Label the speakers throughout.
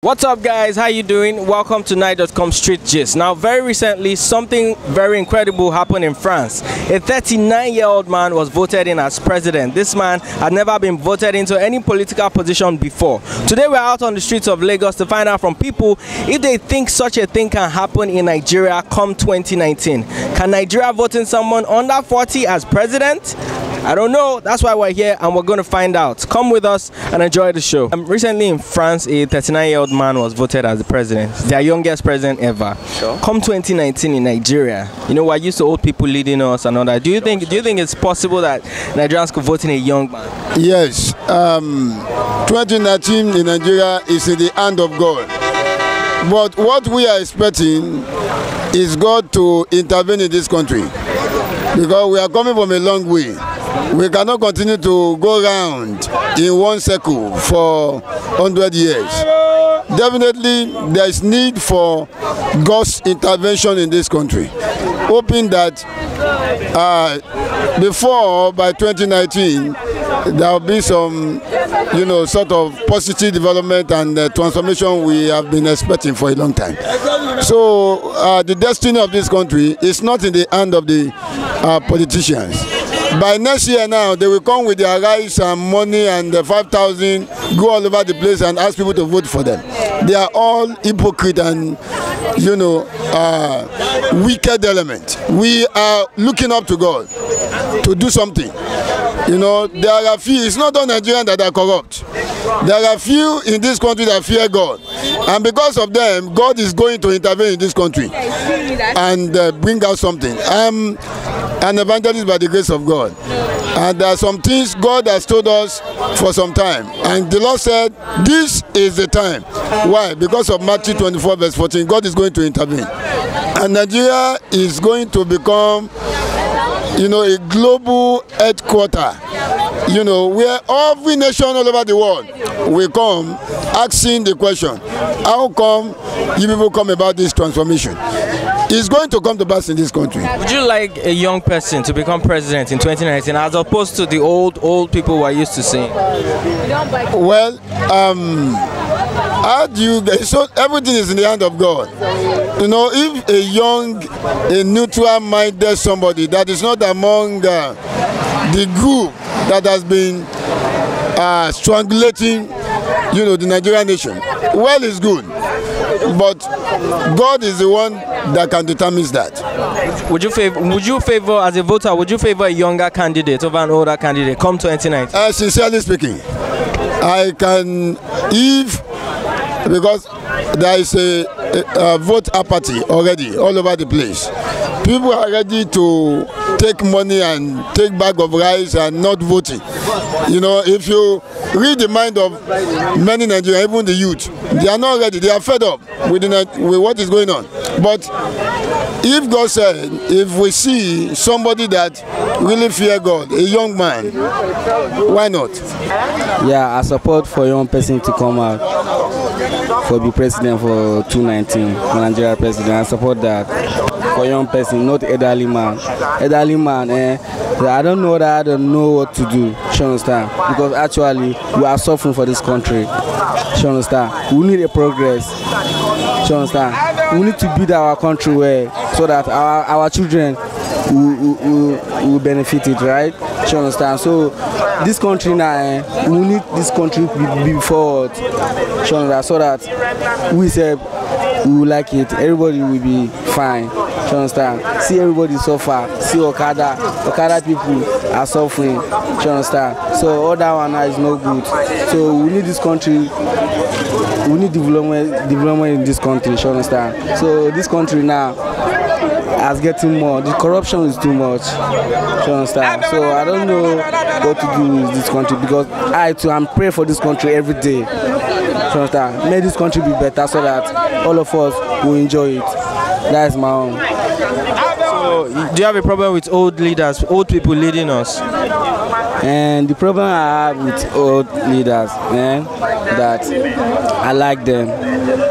Speaker 1: What's up, guys? How you doing? Welcome to Night.com Street Gist. Now, very recently, something very incredible happened in France. A 39-year-old man was voted in as president. This man had never been voted into any political position before. Today, we're out on the streets of Lagos to find out from people if they think such a thing can happen in Nigeria come 2019. Can Nigeria vote in someone under 40 as president? I don't know. That's why we're here and we're going to find out. Come with us and enjoy the show. Recently in France, a 39-year-old man was voted as the president, their youngest president ever. Sure. Come 2019 in Nigeria, you know, we're used to old people leading us and all that. Do you think it's possible that Nigerians could vote in a young man?
Speaker 2: Yes. 2019 in Nigeria is in the hand of God. But what we are expecting is God to intervene in this country, because we are coming from a long way. We cannot continue to go round in one circle for 100 years. Definitely, there is need for God's intervention in this country. Hoping that by 2019, there will be some, sort of positive development and transformation we have been expecting for a long time. So the destiny of this country is not in the hand of the politicians. By next year now, they will come with their rice and money and 5,000, go all over the place and ask people to vote for them. They are all hypocrite and, wicked element. We are looking up to God to do something. There are a few, it's not all Nigerians that are corrupt. There are a few in this country that fear God. And because of them, God is going to intervene in this country and bring out something. I'm an evangelist by the grace of God. And there are some things God has told us for some time. And the Lord said, this is the time. Why? Because of Matthew 24 verse 14, God is going to intervene. And Nigeria is going to become, a global headquarter, where every nation all over the world will come asking the question, how come you people come about this transformation? It's going to come to pass in this country.
Speaker 1: Would you like a young person to become president in 2019 as opposed to the old people who are used to seeing?
Speaker 2: Well, how do you get, so everything is in the hand of God. If a neutral-minded somebody that is not among the group that has been strangulating, the Nigerian nation, well, it's good. But God is the one that can determine that.
Speaker 1: Would you favor, as a voter, would you favor a younger candidate over an older candidate come 2019?
Speaker 2: Sincerely speaking, I can, because there is a vote apathy already all over the place. People are ready to take money and take bag of rice and not voting. If you read the mind of many Nigerians, even the youth, they are not ready. They are fed up with what is going on. But if God said, if we see somebody that really fear God, a young man, why not?
Speaker 3: Yeah, I support for a young person to come out for the president for 2019, for Nigeria president. I support that for a young person, not elderly man. Elderly man, I don't know what to do. You understand? Because actually, we are suffering for this country. You understand? We need a progress. You understand? We need to build our country well so that our children will benefit it, right? You understand? So this country now, we need this country to be forward. You understand? So that we will like it. Everybody will be fine. You understand? See everybody suffer. See Okada people are suffering. You understand? So all that one is no good. So we need this country. We need development in this country. You understand? So this country now is getting more. The corruption is too much. You understand? So I don't know what to do with this country, because I'm praying for this country every day. You understand? May this country be better so that all of us will enjoy it. That is my own.
Speaker 1: So, do you have a problem with old people leading us?
Speaker 3: And the problem I have with old leaders, that I like them.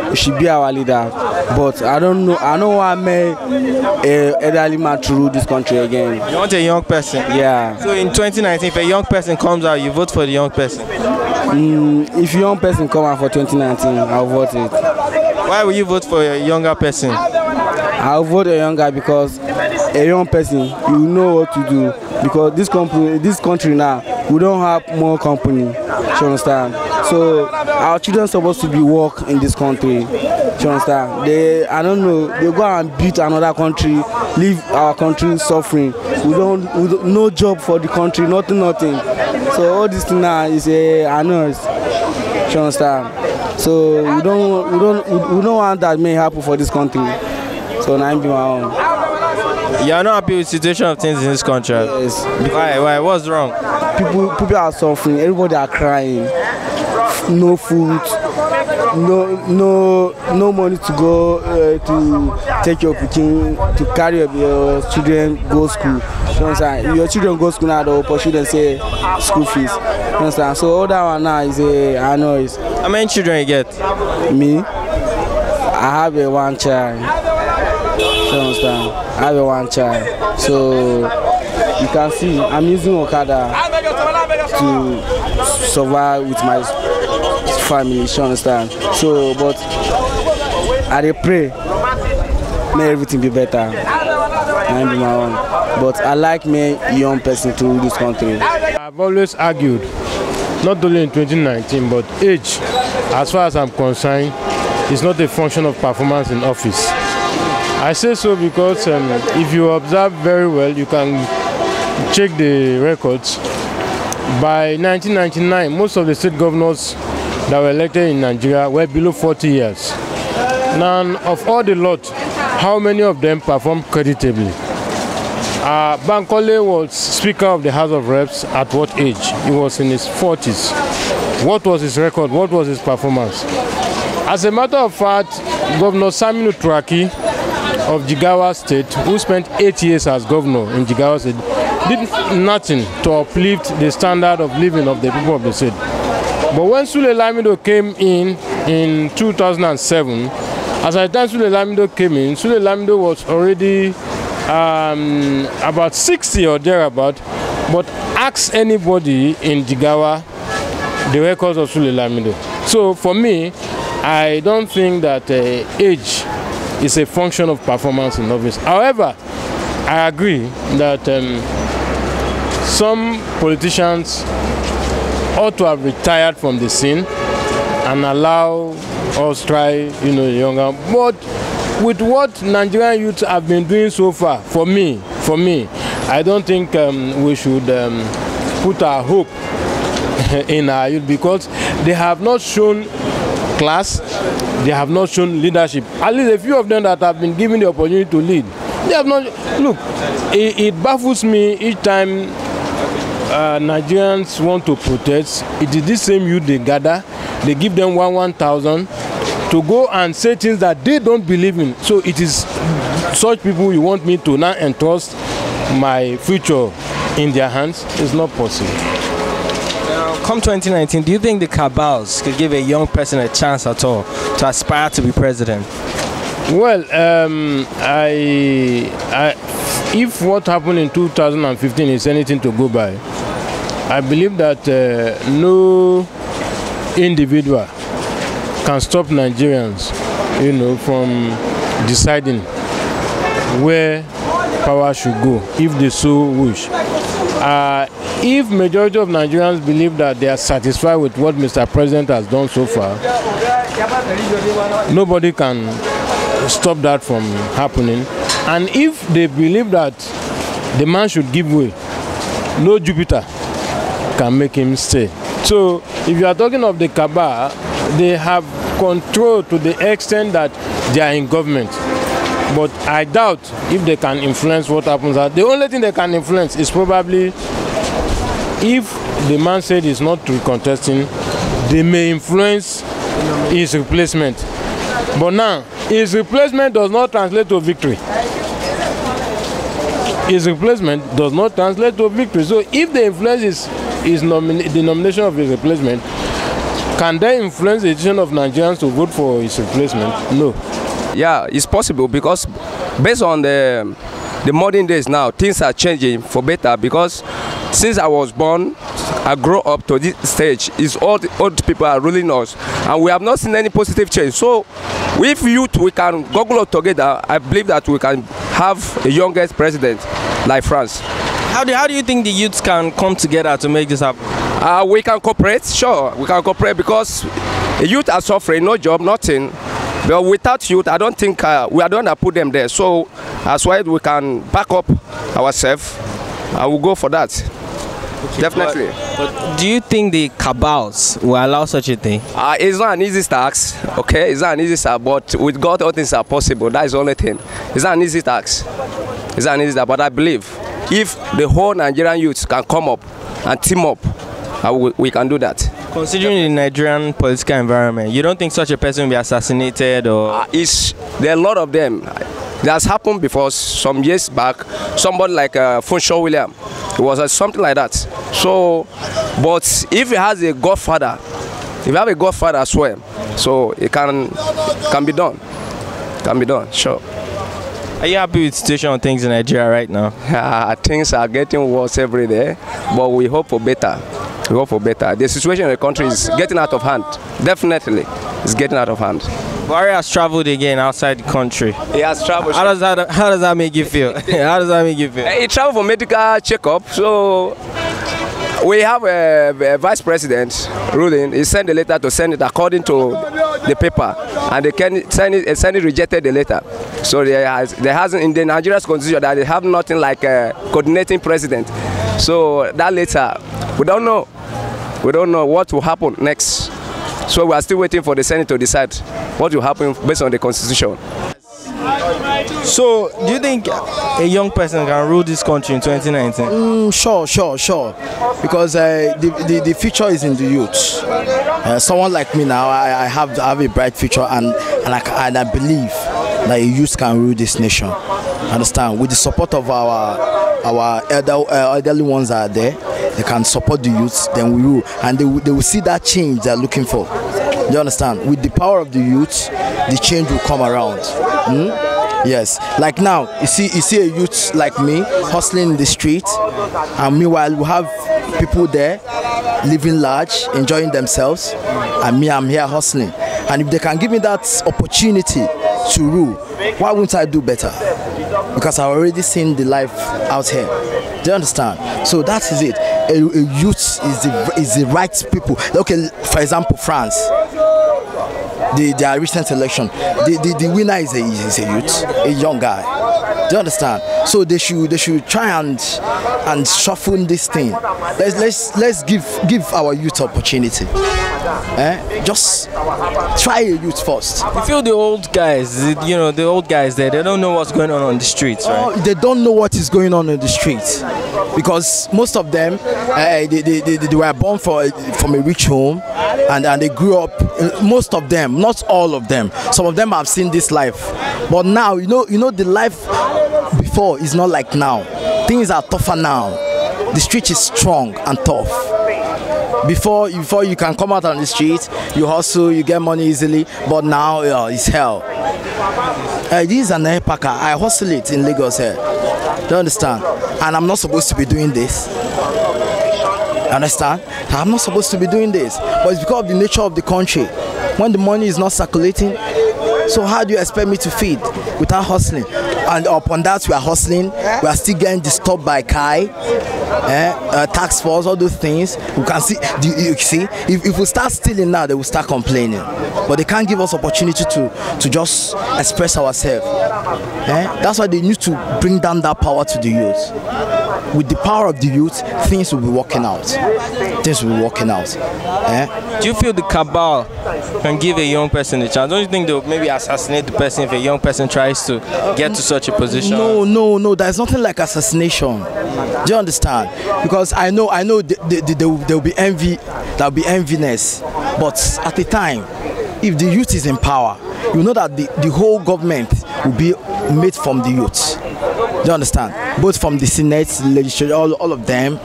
Speaker 3: You should be our leader. But I don't know. I know I made an elderly man to rule this country again.
Speaker 1: You want a young person?
Speaker 3: Yeah.
Speaker 1: So in 2019, if a young person comes out, you vote for the young person?
Speaker 3: If a young person come out for 2019, I'll vote it.
Speaker 1: Why will you vote for a younger person?
Speaker 3: I'll vote a young guy because a young person, you know what to do. Because this country now, we don't have more company. You understand? So our children are supposed to be work in this country. You understand? I don't know. They go and beat another country, leave our country suffering. We don't no job for the country, nothing. So all this thing now is I know. You understand? So we don't want that may happen for this country. So now I'm doing my own.
Speaker 1: You are not happy with the situation of things in this country?
Speaker 3: Yes.
Speaker 1: Why? What's wrong?
Speaker 3: People are suffering. Everybody are crying. No food. No money to go to take your cooking, to carry your children go school. You understand? Your children go school now, the opportunity say school fees. You understand? So all that one now is I know is.
Speaker 1: How many children you get?
Speaker 3: Me? I have one child. You understand? I have one child. So you can see I'm using Okada to survive with my family. You understand? So, but I dey pray, may everything be better. I be my own. But I like me young person to rule this country.
Speaker 4: I've always argued, not only in 2019, but age, as far as I'm concerned, is not a function of performance in office. I say so because if you observe very well, you can check the records. By 1999, most of the state governors that were elected in Nigeria were below 40 years. Now, of all the lot, how many of them performed creditably? Bankole was Speaker of the House of Reps at what age? He was in his 40s. What was his record? What was his performance? As a matter of fact, Governor Saminu Turaki of Jigawa State, who spent 8 years as governor in Jigawa State, did nothing to uplift the standard of living of the people of the state. But when Sule Lamido came in 2007, as at the time Sule Lamido came in, Sule Lamido was already about 60 or thereabout. But ask anybody in Jigawa the records of Sule Lamido. So for me, I don't think that age is a function of performance in office. However, I agree that some politicians ought to have retired from the scene and allow us try, younger. But with what Nigerian youth have been doing so far, for me, I don't think we should put our hope in our youth, because they have not shown class, they have not shown leadership. At least a few of them that have been given the opportunity to lead, they have not. Look, it baffles me each time Nigerians want to protest. It is this same youth they gather, they give them 1,000 to go and say things that they don't believe in. So it is such people you want me to now entrust my future in their hands? It's not possible.
Speaker 1: Come 2019, do you think the cabals could give a young person a chance at all to aspire to be president?
Speaker 4: Well, if what happened in 2015 is anything to go by, I believe that no individual can stop Nigerians, from deciding where power should go if they so wish. If majority of Nigerians believe that they are satisfied with what Mr. President has done so far, nobody can stop that from happening. And if they believe that the man should give way, no Jupiter can make him stay. So if you are talking of the cabal, they have control to the extent that they are in government. But I doubt if they can influence what happens. The only thing they can influence is probably if the man said he's not recontesting, they may influence his replacement. But now, his replacement does not translate to victory. His replacement does not translate to victory. So if the influence is the nomination of his replacement, Can they influence the decision of Nigerians to vote for his replacement? No.
Speaker 5: Yeah, it's possible because based on the modern days now, things are changing for better because since I was born, I grew up to this stage, is all the old people are ruling us and we have not seen any positive change. So with youth, we can goggle up together. I believe that we can have a youngest president like France.
Speaker 1: How do you think the youths can come together to make this happen?
Speaker 5: We can cooperate, sure, we can cooperate because youth are suffering, no job, nothing. But without youth, I don't think we are the one that put them there. So that's why we can back up ourselves and we'll go for that. Okay, definitely.
Speaker 1: But do you think the cabals will allow such a thing?
Speaker 5: It's not an easy task, okay? It's not an easy task, but with God, all things are possible. That is the only thing. It's not an easy task. It's not an easy task, but I believe if the whole Nigerian youth can come up and team up, we can do that.
Speaker 1: Considering the Nigerian political environment, you don't think such a person will be assassinated or?
Speaker 5: There are a lot of them. It has happened before some years back. Somebody like Funshaw William, it was something like that. So, but if he has a godfather, if you have a godfather as well, so it can be done. Can be done, sure.
Speaker 1: Are you happy with the situation of things in Nigeria right now?
Speaker 5: Things are getting worse every day, but we hope for better. We hope for better. The situation in the country is getting out of hand. Definitely, it's getting out of hand.
Speaker 1: Buhari has traveled again outside the country.
Speaker 5: He has traveled.
Speaker 1: How does that make you feel? How does that make you feel?
Speaker 5: He traveled for medical checkup. So we have a vice president ruling. He sent a letter to Senate according to the paper, and Senate rejected the letter. So there hasn't in the Nigeria's constitution that they have nothing like a coordinating president. So that letter, we don't know. We don't know what will happen next. So we are still waiting for the Senate to decide what will happen based on the constitution.
Speaker 1: So, do you think a young person can rule this country in 2019?
Speaker 6: Sure. Because the future is in the youth. Someone like me now, I have a bright future, and I believe that a youth can rule this nation. Understand? With the support of our elderly ones that are there, they can support the youth, then we rule, and they will see that change they're looking for. Do you understand? With the power of the youth, the change will come around. Yes, like now, you see a youth like me hustling in the street, and meanwhile we have people there living large, enjoying themselves, and me, I'm here hustling. And if they can give me that opportunity to rule, why wouldn't I do better? Because I've already seen the life out here. Do you understand? So that is it. A youth is the right people. Okay, for example, France. Their recent election, the winner is a youth, a young guy. Do you understand? So they should try and shuffle this thing. Let's give our youth opportunity. Just try a youth first.
Speaker 1: You feel the old guys, the old guys there, they don't know what's going on the streets, right?
Speaker 6: They don't know what is going on in the streets because most of them they were born from a rich home and they grew up. Most of them, not all of them. Some of them have seen this life, but now you know the life before is not like now. Things are tougher now. The street is strong and tough. Before you can come out on the street, you hustle, you get money easily, but now it's hell. This is an alpaca. I hustle it in Lagos here. Do you understand? And I'm not supposed to be doing this. Understand? I'm not supposed to be doing this, but it's because of the nature of the country. When the money is not circulating, so how do you expect me to feed without hustling? And upon that, we are hustling. We are still getting disturbed by Kai, tax force, all those things. We can see. You see, if we start stealing now, they will start complaining. But they can't give us opportunity to just express ourselves. That's why they need to bring down that power to the youth. With the power of the youth, things will be working out. Things will be working out.
Speaker 1: Do you feel the cabal can give a young person a chance? Don't you think they'll maybe assassinate the person if a young person tries to get to such a position?
Speaker 6: No. There's nothing like assassination. Do you understand? Because I know there will be envy, there will be enviness. But at the time, if the youth is in power, you know that the whole government will be made from the youth. Do you understand? Both from the Senate, the legislature, all of them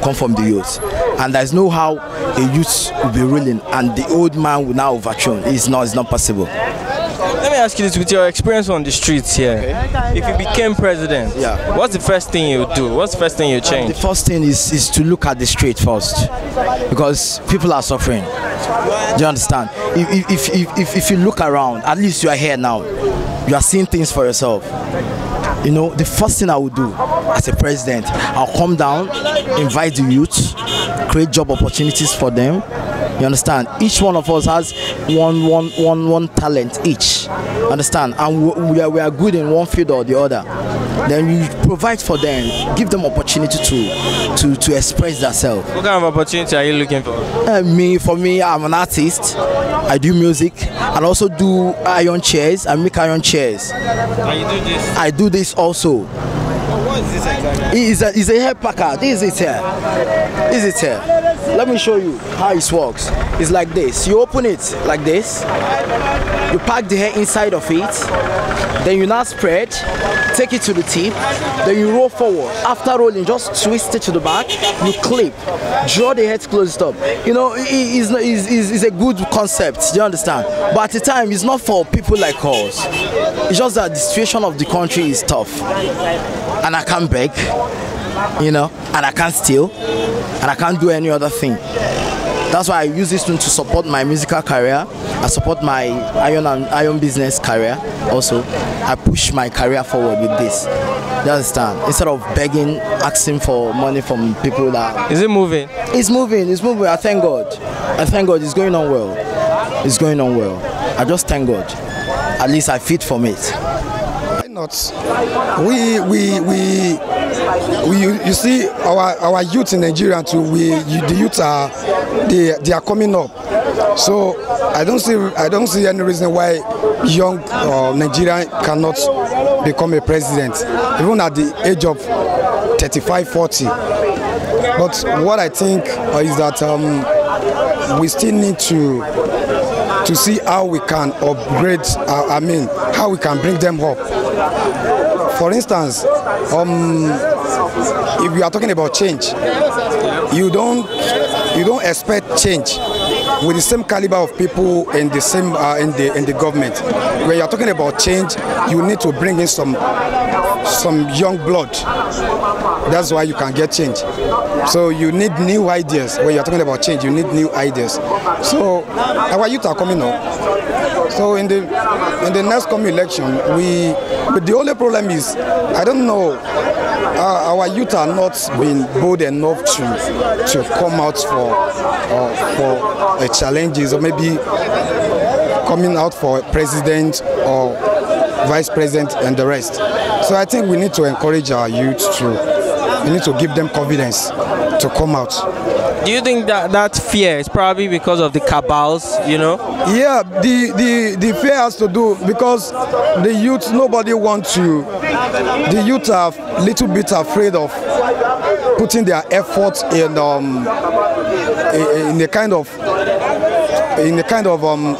Speaker 6: come from the youth. And there's no how a youth will be ruling and the old man will now overthrown. It's not possible.
Speaker 1: Let me ask you this: with your experience on the streets here, if you became president, what's the first thing you would do? What's the first thing you change?
Speaker 6: The first thing is to look at the street first, because people are suffering. Do you understand? If you look around, at least you are here now, you are seeing things for yourself. You know, the first thing I would do as a president, I'll come down, invite the youth, create job opportunities for them. You understand? Each one of us has one talent each. Understand? And we are good in one field or the other. Then you provide for them, give them opportunity to express themselves.
Speaker 1: What kind of opportunity are you looking for?
Speaker 6: For me, I'm an artist. I do music and also do iron chairs. I make iron chairs.
Speaker 1: And you do this?
Speaker 6: I do this also.
Speaker 1: What is this exactly?
Speaker 6: It's a hair packer. This is it here. This is it here. Let me show you how it works. It's like this. You open it like this. You pack the hair inside of it. Then you now spread. Take it to the tip. Then you roll forward. After rolling, just twist it to the back. You clip. Draw the head closed up. You know, it's a good concept. Do you understand? But at the time, it's not for people like us. It's just that the situation of the country is tough. And I can't beg. You know, and I can't steal, and I can't do any other thing. That's why I use this one to support my musical career. I support my iron business career. Also, I push my career forward with this. You understand? Instead of begging, asking for money from people that.
Speaker 1: Is it moving?
Speaker 6: It's moving. It's moving. I thank God. I thank God. It's going on well. It's going on well. I just thank God. At least I fit from it.
Speaker 7: Why not? You see our youth in Nigeria too. The youth they are coming up. So I don't see any reason why young Nigerian cannot become a president, even at the age of 35, 40. But what I think is that we still need to see how we can upgrade. How we can bring them up. For instance, if we are talking about change, you don't expect change with the same caliber of people in the same in the government. When you are talking about change, you need to bring in some young blood. That's why you can get change. So you need new ideas. When you are talking about change, you need new ideas. So our youth are coming up. So in the next coming election, but the only problem is, I don't know, our youth are not being bold enough to come out for challenges, or maybe coming out for president or vice president and the rest. So I think we need to encourage our youth we need to give them confidence to come out.
Speaker 1: Do you think that fear is probably because of the cabals, you know?
Speaker 7: Yeah, the fear has to do because the youth, nobody wants to. The youth are a little bit afraid of putting their effort in the kind of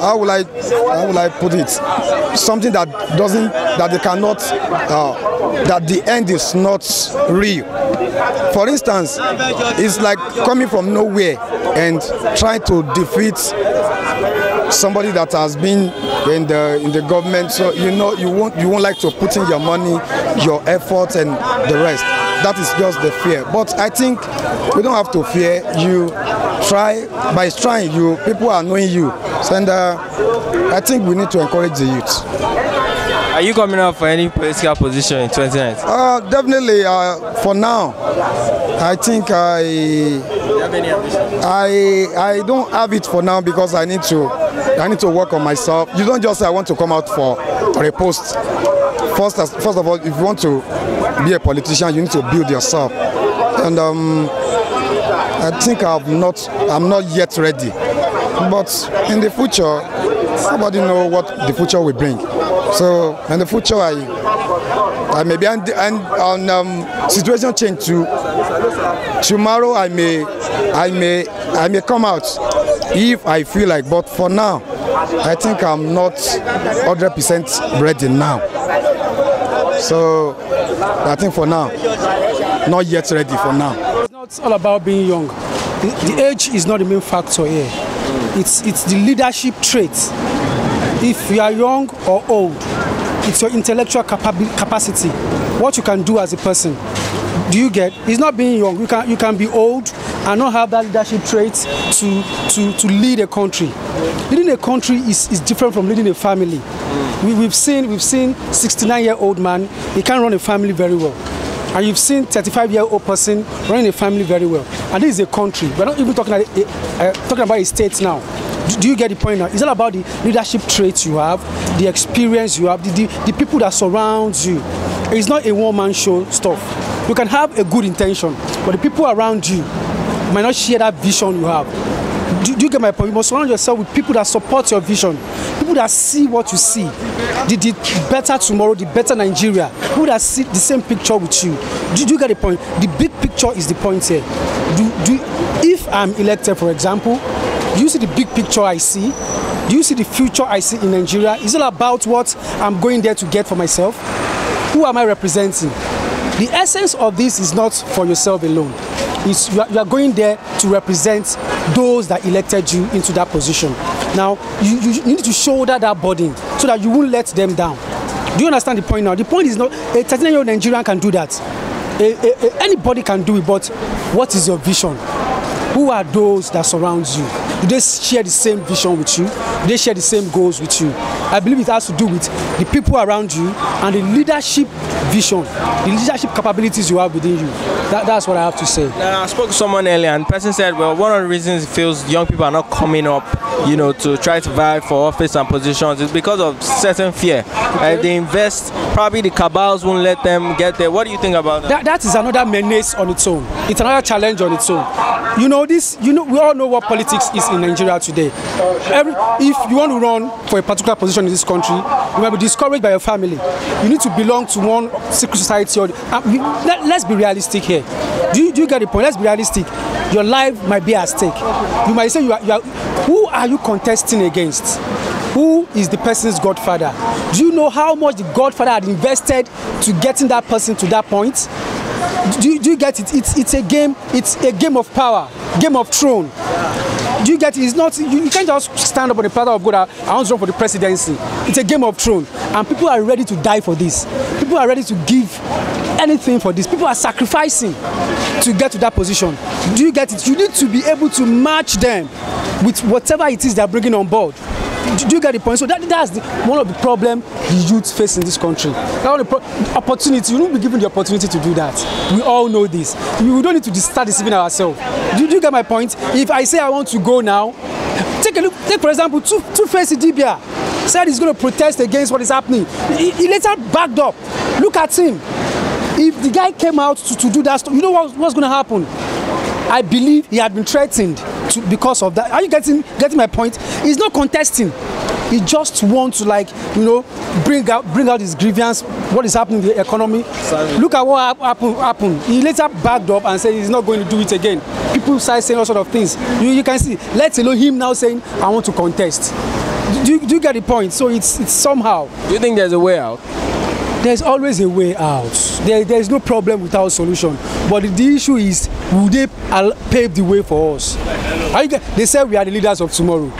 Speaker 7: how will I put it, something that they cannot, that the end is not real. For instance, it's like coming from nowhere and trying to defeat somebody that has been in the government. So you won't like to put in your money, your effort, and the rest. That is just the fear. But I think we don't have to fear. You try, by trying, people are knowing you. So, and I think we need to encourage the youth.
Speaker 1: Are you coming up for any political position in 2019?
Speaker 7: Definitely. For now, I think I don't have it for now because I need to work on myself. You don't just say I want to come out for a post. First of all, if you want to be a politician, you need to build yourself. And I think I'm not yet ready. But in the future, nobody knows what the future will bring. So in the future, I may be on situation change too. Tomorrow I may come out if I feel like. But for now, I think I'm not 100% ready now. So I think for now, not yet ready for now.
Speaker 8: It's not all about being young. The age is not the main factor here. It's the leadership traits. If you are young or old, it's your intellectual capacity, what you can do as a person. Do you get? It's not being young. You can be old and not have that leadership traits to lead a country. Leading a country is different from leading a family. We've seen 69-year-old man, he can run a family very well. And you've seen 35-year-old person running a family very well. And this is a country. We're not even talking about a state now. Do you get the point now? It's all about the leadership traits you have, the experience you have, the people that surround you. It's not a one-man show stuff. You can have a good intention, but the people around you might not share that vision you have. Do you get my point? You must surround yourself with people that support your vision, people that see what you see, the better tomorrow, the better Nigeria, people that see the same picture with you. Do you get the point? The big picture is the point here. If I'm elected, for example, do you see the big picture I see? Do you see the future I see in Nigeria? Is it about what I'm going there to get for myself? Who am I representing? The essence of this is not for yourself alone. You are going there to represent those that elected you into that position. Now, you need to shoulder that burden so that you won't let them down. Do you understand the point now? The point is not a 39-year-old Nigerian can do that. Anybody can do it, but what is your vision? Who are those that surround you? Do they share the same vision with you? Do they share the same goals with you? I believe it has to do with the people around you and the leadership vision, the leadership capabilities you have within you. That's what I have to say.
Speaker 1: Now, I spoke to someone earlier and the person said, well, one of the reasons it feels young people are not coming up, to try to vie for office and positions is because of certain fear. If they invest, probably the cabals won't let them get there. What do you think about that?
Speaker 8: That is another menace on its own. It's another challenge on its own. We all know what politics is in Nigeria today. If you want to run for a particular position in this country, you might be discouraged by your family. You need to belong to one secret society. Let's be realistic here. Do you get the point? Let's be realistic. Your life might be at stake. You might say, who are you contesting against? Who is the person's godfather? Do you know how much the godfather had invested to getting that person to that point? Do you get it? It's a game. It's a game of power, game of throne. Do you get it? It's not. You can't just stand up on the platter of God. I want to run for the presidency. It's a game of throne, and people are ready to die for this. People are ready to give anything for this. People are sacrificing to get to that position. Do you get it? You need to be able to match them with whatever it is they're bringing on board. Do you get the point? So that's one of the problems the youth face in this country. Opportunity, you won't be given the opportunity to do that. We all know this. We don't need to start deceiving ourselves. Do you get my point? If I say I want to go now, take a look. Take for example, Two-Face Idibia said he's going to protest against what is happening. He later backed up. Look at him. If the guy came out to do that, you know what's going to happen? I believe he had been threatened because of that. Are you getting my point? He's not contesting. He just wants to bring out his grievance, what is happening in the economy. Sorry. Look at what happened. He later backed up and said he's not going to do it again. People started saying all sort of things. You can see, let alone him now saying, I want to contest. Do you get the point? So it's somehow.
Speaker 1: Do you think there's a way out?
Speaker 8: There's always a way out. There's no problem without solution. But the issue is, will they pave the way for us? They say we are the leaders of tomorrow.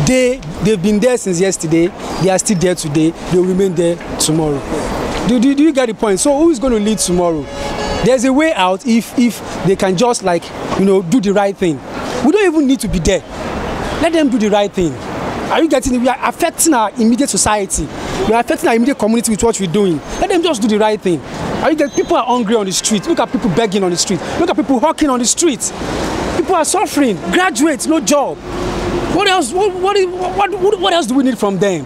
Speaker 8: They've been there since yesterday. They are still there today. They will remain there tomorrow. Do you get the point? So who is going to lead tomorrow? There's a way out if they can just do the right thing. We don't even need to be there. Let them do the right thing. Are you getting it? We are affecting our immediate society. We are affecting our immediate community with what we're doing. Let them just do the right thing. Are you getting? People are hungry on the street. Look at people begging on the street. Look at people hawking on the street. People are suffering. Graduates, no job. What else? What else do we need from them?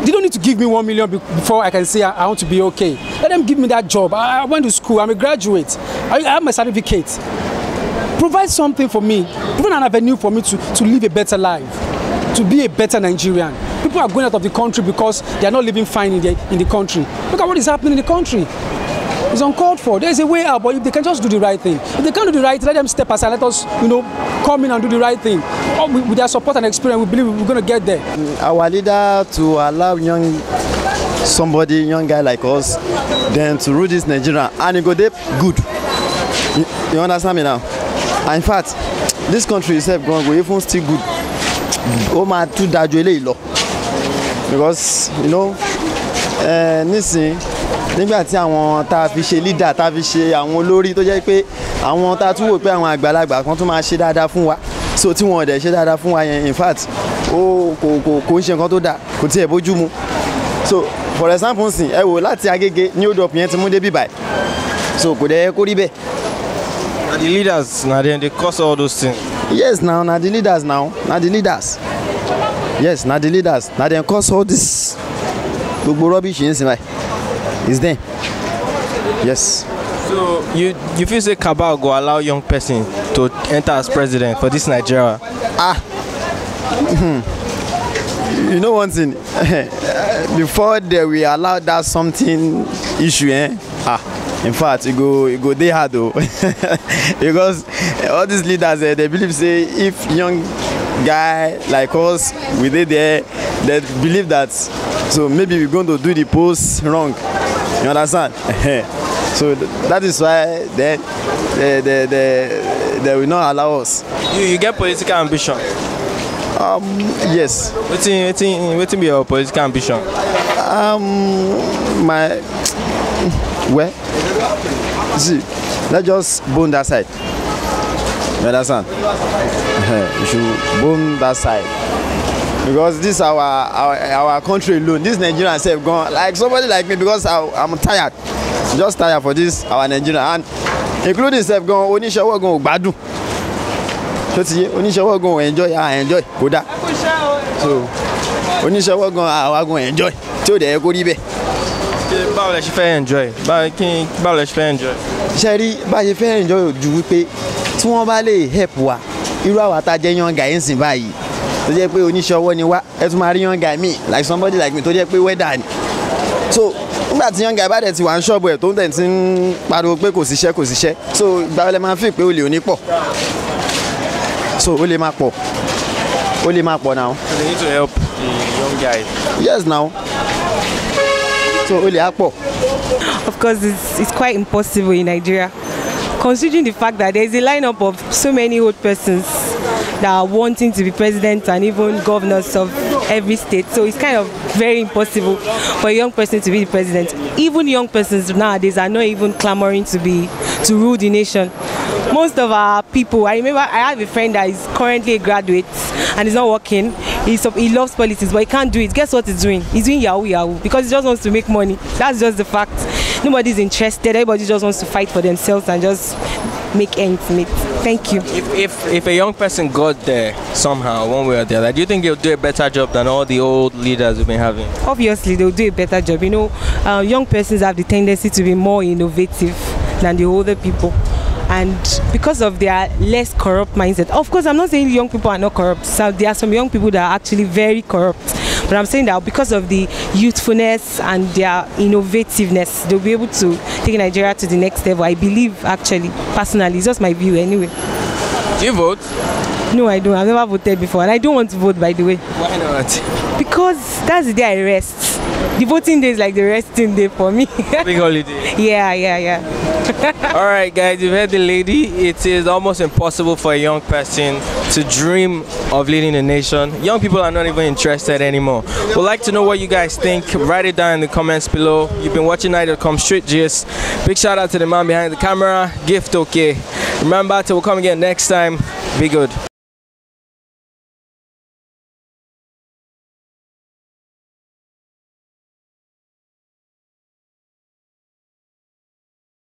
Speaker 8: They don't need to give me 1 million before I can say I want to be okay. Let them give me that job. I went to school. I'm a graduate. I have my certificate. Provide something for me. Provide an avenue for me to live a better life, to be a better Nigerian. People are going out of the country because they are not living fine in the country. Look at what is happening in the country. It's uncalled for. There's a way out, but if they can just do the right thing. If they can't do the right thing, let them step aside. Let us, come in and do the right thing. With their support and experience, we believe we're going to get there.
Speaker 9: Our leader to allow young guy like us, then to rule this Nigeria, and it go there good. You understand me now? And in fact, this country itself go even still good. Ó máa tún dájú eléyìí lọ. Because you know, nígbà tí àwọn tá a fi ṣe leader tá a fi ṣe àwọn olórí tó jẹ́ pé àwọn tá a tún wò pé àwọn àgbàlagbà kan tún máa ṣe dáadáa fún wa, so tí wọn ò dẹ̀ ṣe dáadáa fún wa yẹn, in fact kò ń ṣe nǹkan tó dáa, kò tiẹ̀ bójú mu. So for example nsìn ẹ wò láti Agége ní hold up yẹn ti mú débi báyìí, so kò dẹ̀ kó rí bẹ́ẹ̀.
Speaker 1: Na the leaders na dem dey cause all those things.
Speaker 9: Yes, now na the leaders now, na the leaders. Yes, na the leaders, na dem cause all this gbogbo rubbish yẹn sìn báyìí. It's them. Yes.
Speaker 1: So you feel say cabal go allow young person to enter as president for this Nigeria?
Speaker 9: You know one thing, before they will allow that something issue, in fact, it go dey hard though. Because all these leaders, they believe say if young guy like us, we dey there, they believe that, so maybe we're going to do the post wrong. You understand? So that is why they will not allow us.
Speaker 1: You get political ambition?
Speaker 9: Yes.
Speaker 1: Wetin be your political ambition?
Speaker 9: Well, see, let's just bone that side. You understand? You should bone that side. Because this our country alone, this Nigerian self gone like somebody like me, because I'm tired, just tired for this our Nigerian, and including self gone oníṣòwò gone gbádùn. So ti oníṣòwò gone enjoy kódà. So oníṣòwò gone àwa gone enjoy tí ó dẹ̀ kó rí bẹ́ẹ̀.
Speaker 1: Báwo lẹ ṣe fẹ́ enjoy? Báwo lẹ ṣe fẹ́ enjoy?
Speaker 9: Ṣé rí bá ṣe fẹ́ enjoy ju wípé tí wọ́n bá lè help wa irú àwa tá jẹ́ young guy ń sìn báyìí. Tó jẹ́ pé oníṣòwò ni wá, ẹ tún máa rí young guy mi like somebody like me tó jẹ́ pé weather ni. So nígbà tí young guy bá dẹ̀ ti wà ń ṣọ́ọ̀bù ẹ̀ tó ń dẹ̀ ti ń pariwo pé kò síṣẹ́, so ìgbà wọlé máa fi pé olè ò ní pọ̀, so ó lè máa pọ̀ now.
Speaker 1: So they need to help the young guys.
Speaker 9: Yes now. So ó lè á pọ̀.
Speaker 10: Of course, it's quite impossible in Nigeria, considering the fact that there is a lineup of so many old persons that are wanting to be president and even governors of every state. So it's kind of very impossible for a young person to be the president. Even young persons nowadays are not even clamoring to rule the nation. Most of our people, I remember I have a friend that is currently a graduate and is not working. He loves politics, but he can't do it. Guess what he's doing? He's doing yahoo because he just wants to make money. That's just the fact. Nobody's interested. Everybody just wants to fight for themselves and just make ends meet. Thank you.
Speaker 1: If a young person got there somehow, one way or the other, do you think they'll do a better job than all the old leaders we've been having?
Speaker 10: Obviously, they'll do a better job. You know, young persons have the tendency to be more innovative than the older people. And because of their less corrupt mindset. Of course, I'm not saying young people are not corrupt. So there are some young people that are actually very corrupt. But I'm saying that because of the youthfulness and their innovativeness, they'll be able to take Nigeria to the next level. I believe, actually, personally. It's just my view anyway.
Speaker 1: Do you vote?
Speaker 10: No, I don't. I've never voted before. And I don't want to vote, by the way.
Speaker 1: Why not?
Speaker 10: Because that's the day I rest. The voting day is like the resting day for me.
Speaker 1: Big holiday.
Speaker 10: Yeah.
Speaker 1: Alright guys, you've heard the lady. It is almost impossible for a young person to dream of leading a nation. Young people are not even interested anymore. We'd like to know what you guys think. Write it down in the comments below. You've been watching Nigerian Street Gist. Big shout out to the man behind the camera, Gift OK. Remember, till we come again next time, be good.